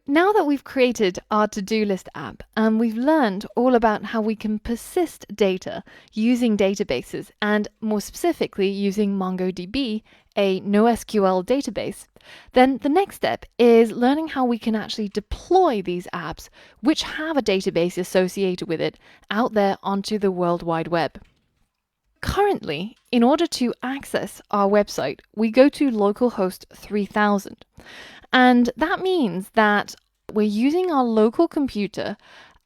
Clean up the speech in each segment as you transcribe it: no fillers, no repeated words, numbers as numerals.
Now that we've created our to-do list app and we've learned all about how we can persist data using databases and more specifically using MongoDB, a NoSQL database, then the next step is learning how we can actually deploy these apps which have a database associated with it out there onto the World Wide Web. Currently, in order to access our website, we go to localhost 3000. And that means that we're using our local computer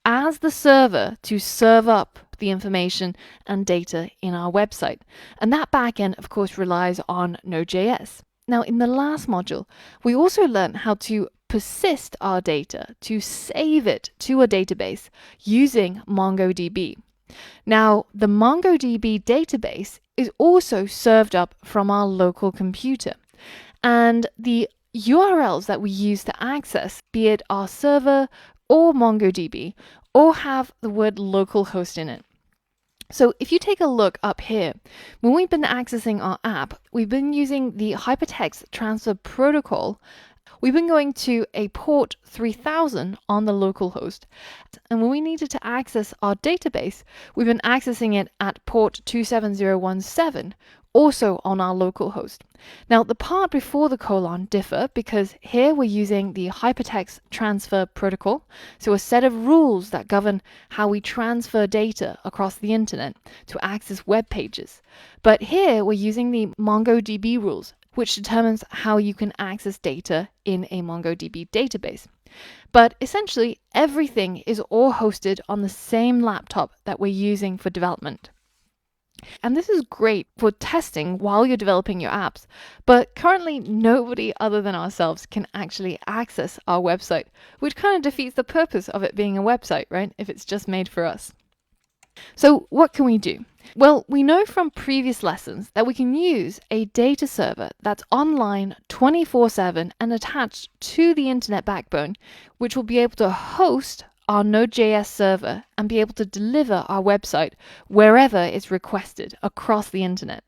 as the server to serve up the information and data in our website. And that backend, of course, relies on Node.js. Now, in the last module, we also learned how to persist our data, to save it to a database using MongoDB. Now, the MongoDB database is also served up from our local computer. And the URLs that we use to access, be it our server or MongoDB, all have the word localhost in it. So if you take a look up here, when we've been accessing our app, we've been using the Hypertext Transfer Protocol. We've been going to a port 3000 on the localhost. And when we needed to access our database, we've been accessing it at port 27017, also on our localhost. Now, the part before the colon differ because here we're using the Hypertext Transfer Protocol, so a set of rules that govern how we transfer data across the internet to access web pages. But here we're using the MongoDB rules, which determines how you can access data in a MongoDB database. But essentially, everything is all hosted on the same laptop that we're using for development. And this is great for testing while you're developing your apps, but currently nobody other than ourselves can actually access our website, which kind of defeats the purpose of it being a website, right? If it's just made for us. So what can we do? Well, we know from previous lessons that we can use a data server that's online 24/7 and attached to the internet backbone, which will be able to host our Node.js server and be able to deliver our website wherever it's requested across the internet.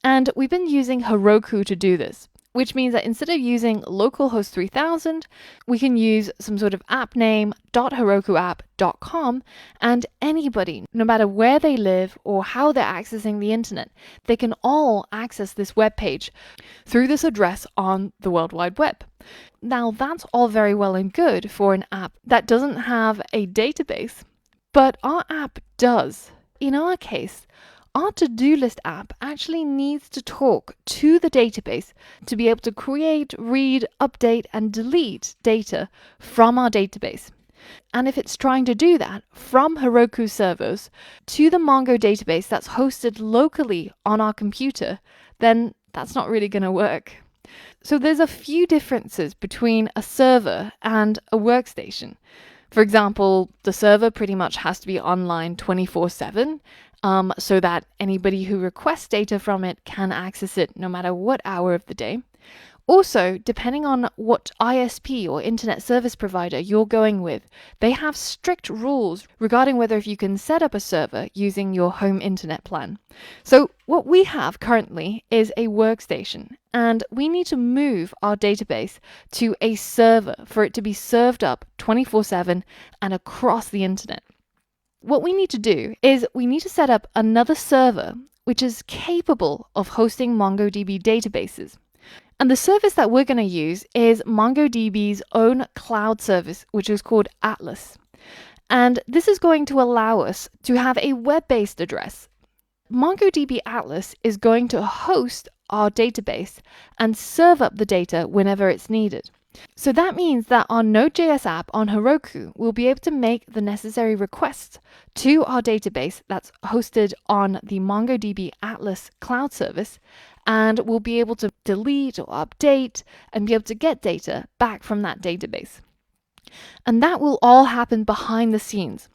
And we've been using Heroku to do this, which means that instead of using localhost 3000, we can use some sort of app name .herokuapp.com, and anybody, no matter where they live or how they're accessing the internet, they can all access this web page through this address on the World Wide Web. Now, that's all very well and good for an app that doesn't have a database, but our app does. In our case, our to-do list app actually needs to talk to the database to be able to create, read, update, and delete data from our database. And if it's trying to do that from Heroku servers to the Mongo database that's hosted locally on our computer, then that's not really going to work. So there's a few differences between a server and a workstation. For example, the server pretty much has to be online 24/7, so that anybody who requests data from it can access it no matter what hour of the day. Also, depending on what ISP or internet service provider you're going with, they have strict rules regarding whether if you can set up a server using your home internet plan. So what we have currently is a workstation, and we need to move our database to a server for it to be served up 24/7 and across the internet. What we need to do is we need to set up another server which is capable of hosting MongoDB databases. And the service that we're going to use is MongoDB's own cloud service, which is called Atlas. And this is going to allow us to have a web-based address. MongoDB Atlas is going to host our database and serve up the data whenever it's needed. So that means that our Node.js app on Heroku will be able to make the necessary requests to our database that's hosted on the MongoDB Atlas cloud service, and we'll be able to delete or update and be able to get data back from that database. And that will all happen behind the scenes.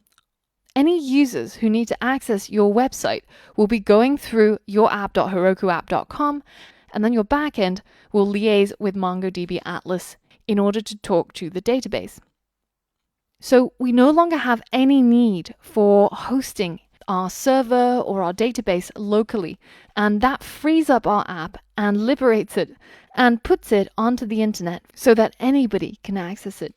Any users who need to access your website will be going through your app.herokuapp.com, and then your backend will liaise with MongoDB Atlas in order to talk to the database. So we no longer have any need for hosting our server or our database locally, and that frees up our app and liberates it and puts it onto the internet so that anybody can access it.